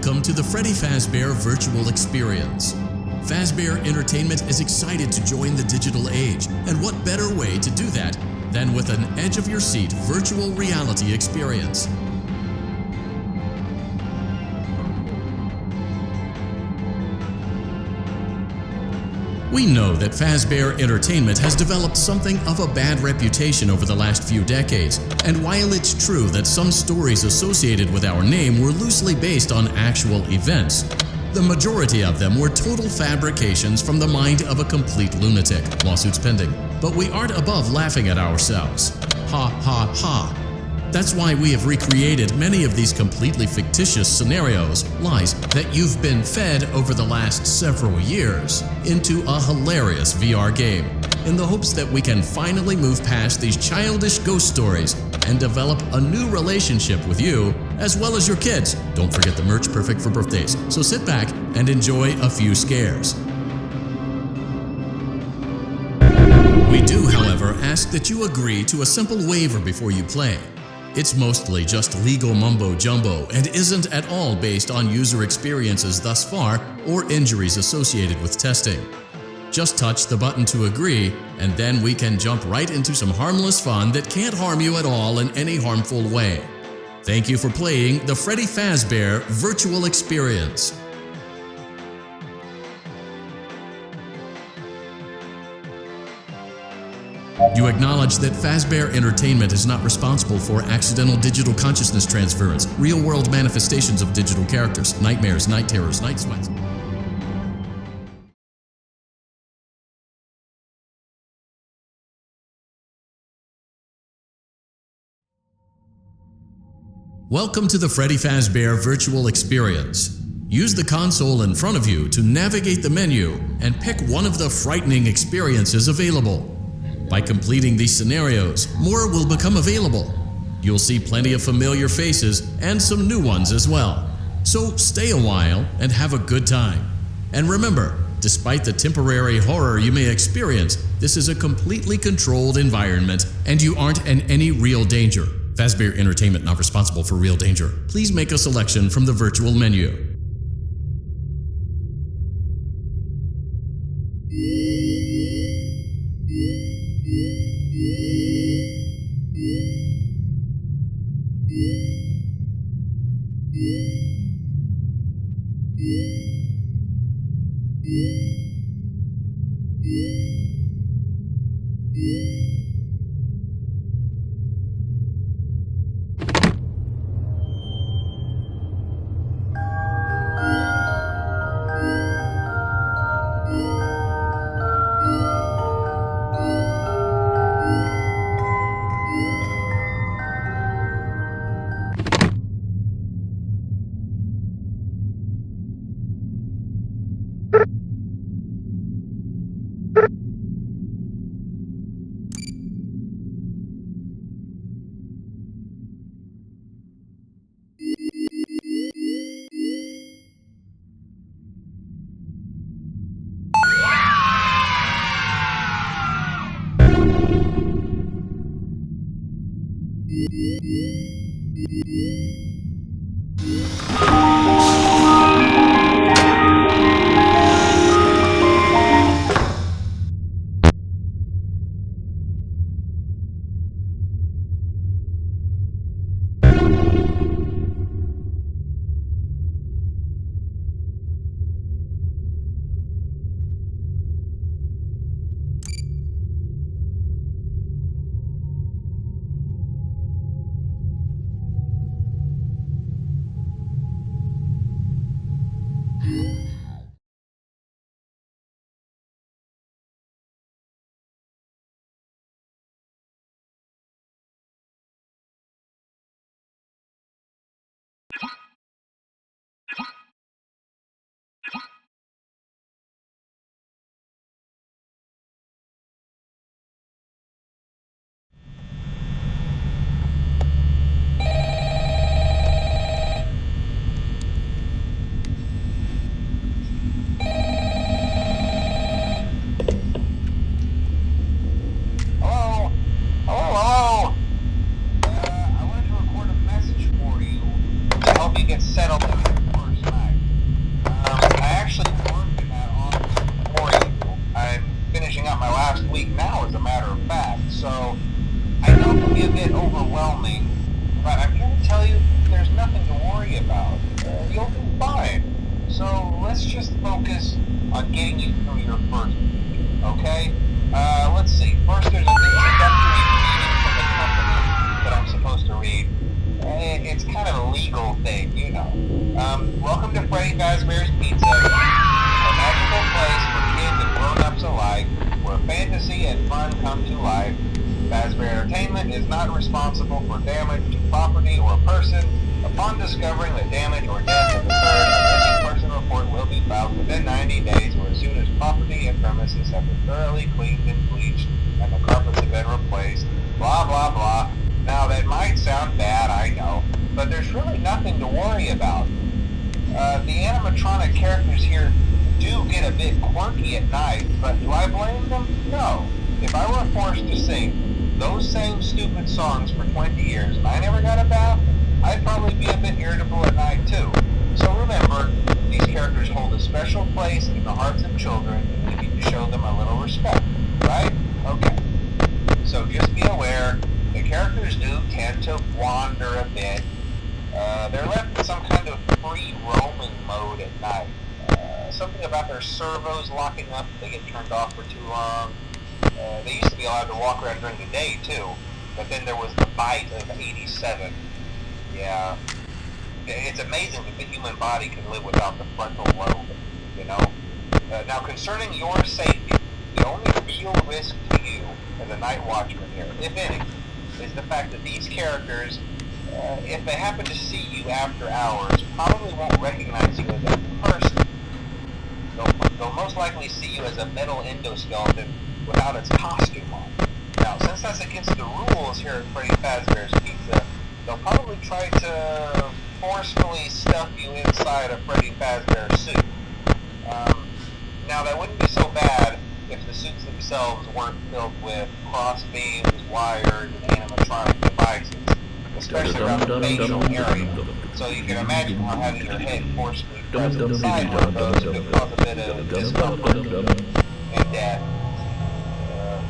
Welcome to the Freddy Fazbear Virtual Experience. Fazbear Entertainment is excited to join the digital age, and what better way to do that than with an edge-of-your-seat virtual reality experience. We know that Fazbear Entertainment has developed something of a bad reputation over the last few decades, and while it's true that some stories associated with our name were loosely based on actual events, the majority of them were total fabrications from the mind of a complete lunatic, lawsuits pending. But we aren't above laughing at ourselves. Ha ha ha. That's why we have recreated many of these completely fictitious scenarios, lies that you've been fed over the last several years, into a hilarious VR game, in the hopes that we can finally move past these childish ghost stories and develop a new relationship with you, as well as your kids. Don't forget the merch, perfect for birthdays. So sit back and enjoy a few scares. We do, however, ask that you agree to a simple waiver before you play. It's mostly just legal mumbo-jumbo and isn't at all based on user experiences thus far or injuries associated with testing. Just touch the button to agree, and then we can jump right into some harmless fun that can't harm you at all in any harmful way. Thank you for playing the Freddy Fazbear Virtual Experience. You acknowledge that Fazbear Entertainment is not responsible for accidental digital consciousness transference, real-world manifestations of digital characters, nightmares, night terrors, night sweats. Welcome to the Freddy Fazbear Virtual Experience. Use the console in front of you to navigate the menu and pick one of the frightening experiences available. By completing these scenarios, more will become available. You'll see plenty of familiar faces and some new ones as well. So stay a while and have a good time. And remember, despite the temporary horror you may experience, this is a completely controlled environment and you aren't in any real danger. Fazbear Entertainment not responsible for real danger. Please make a selection from the virtual menu. So let's just focus on getting you through your first week, okay? Let's see. First, there's an introductory reading from the company that I'm supposed to read. It's kind of a legal thing, you know. Welcome to Freddy Fazbear's Pizza, a magical place for kids and grown-ups alike, where fantasy and fun come to life. Fazbear Entertainment is not responsible for damage to property or person. Upon discovering that damage or death has occurred, a missing person report will be filed within 90 days or as soon as property and premises have been thoroughly cleaned and bleached and the carpets have been replaced. Blah, blah, blah. Now, that might sound bad, I know, but there's really nothing to worry about. The animatronic characters here do get a bit quirky at night, but do I blame them? No. If I were forced to sing those same stupid songs for 20 years and I never got a bath, I'd probably be a bit irritable at night too. So remember, these characters hold a special place in the hearts of children and we need to show them a little respect, right? Okay. So just be aware, the characters do tend to wander a bit. They're left in some kind of free roaming mode at night. Something about their servos locking up if they get turned off for too long. They used to be allowed to walk around during the day too, but then there was the bite of 87. Yeah, it's amazing that the human body can live without the frontal lobe, you know? Now, concerning your safety, the only real risk to you as a night watchman here, if any, is the fact that these characters, if they happen to see you after hours, probably won't recognize you as a person. They'll most likely see you as a metal endoskeleton without its costume on. Now, since that's against the rules here at Freddy Fazbear's Pizza, they'll probably try to forcefully stuff you inside a Freddy Fazbear suit. Now, that wouldn't be so bad if the suits themselves weren't filled with cross beams, wires, and animatronic devices, especially around the facial area. So you can imagine how having your head forcefully pressed inside one of those could cause a bit of discomfort and death.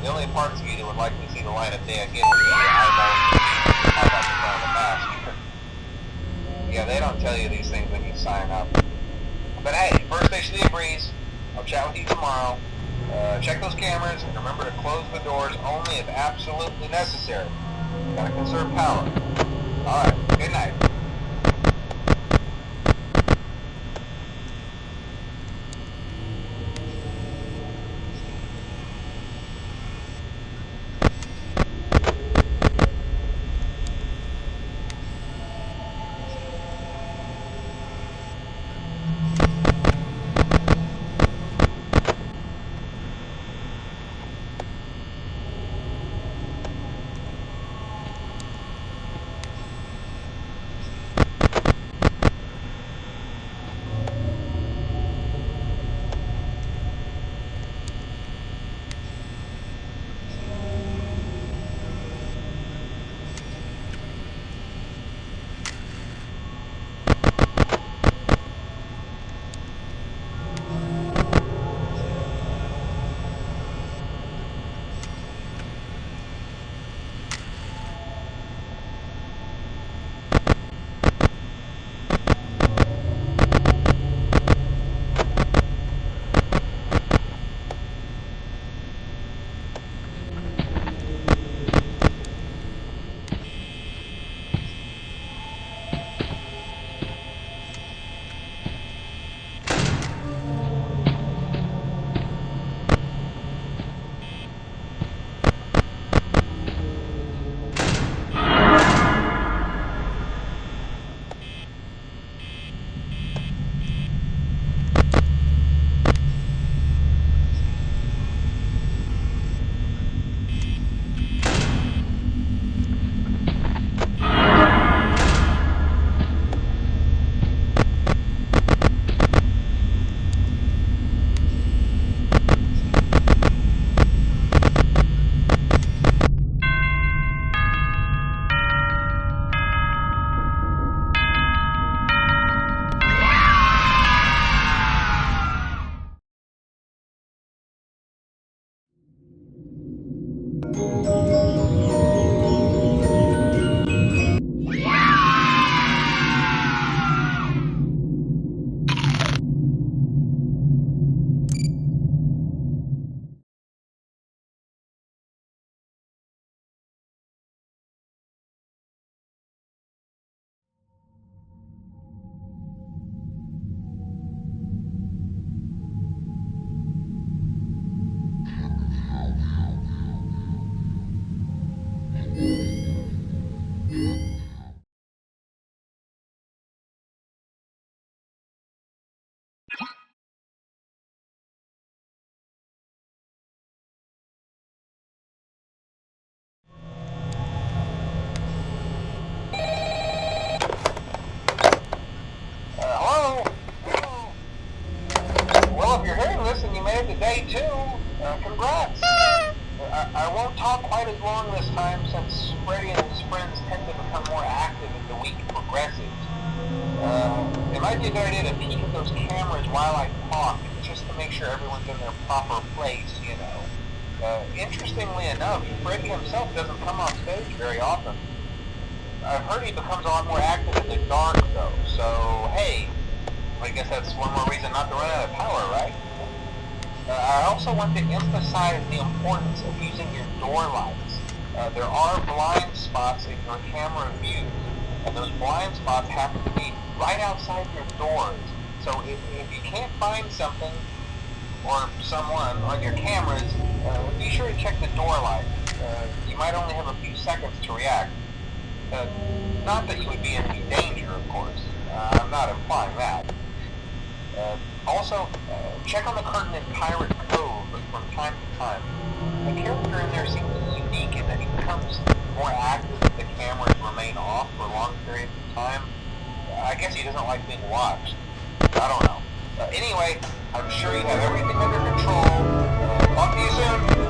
The only parts of you that would likely see the light of day again would be your eyeballs and pop out the front of the mask. Yeah, they don't tell you these things when you sign up. But hey, first station of the breeze. I'll chat with you tomorrow. Check those cameras and remember to close the doors only if absolutely necessary. Gotta conserve power. Alright, good night. as long this time since Freddy and his friends tend to become more active as the week progresses. It might be a good idea to peek at those cameras while I talk, just to make sure everyone's in their proper place, you know. Interestingly enough, Freddy himself doesn't come off stage very often. I've heard he becomes a lot more active in the dark, though, so hey, I guess that's one more reason not to run out of power, right? I also want to emphasize the importance of using your door lights. There are blind spots in your camera view, and those blind spots happen to be right outside your doors. So if you can't find something or someone on your cameras, be sure to check the door light. You might only have a few seconds to react. Not that you would be in any danger, of course. I'm not implying that. Also, check on the curtain in Pirate Cove from time to time. The character in there seems unique in that he becomes more active if the cameras remain off for long periods of time. I guess he doesn't like being watched. I don't know. Anyway, I'm sure you have everything under control. Talk to you soon.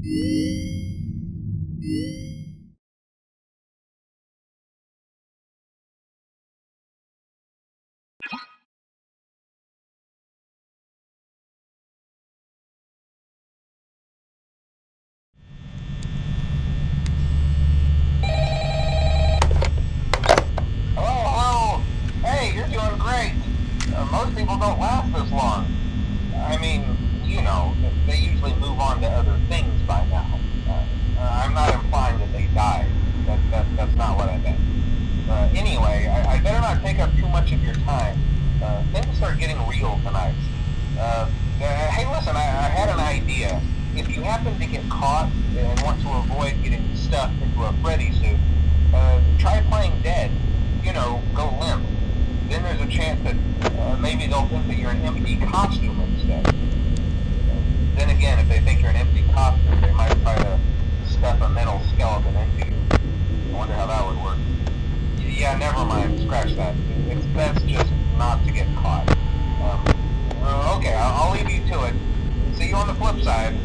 Hello? Hey, you're doing great. Most people don't last this long. I mean, you know, they usually move on to other things by now. I'm not implying that they died. That's not what I meant. Anyway, I better not take up too much of your time. Things are getting real tonight. Hey, listen, I had an idea. If you happen to get caught and want to avoid getting stuffed into a Freddy suit, try playing dead. You know, go limp. Then there's a chance that maybe they'll think that you're an empty costume instead. Then again, if they think you're an empty costume, they might try to stuff a metal skeleton into you. I wonder how that would work. Yeah, never mind. Scratch that. It's best just not to get caught. Okay, I'll leave you to it. See you on the flip side.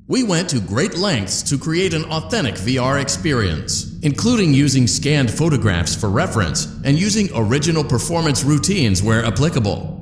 We went to great lengths to create an authentic VR experience, including using scanned photographs for reference and using original performance routines where applicable.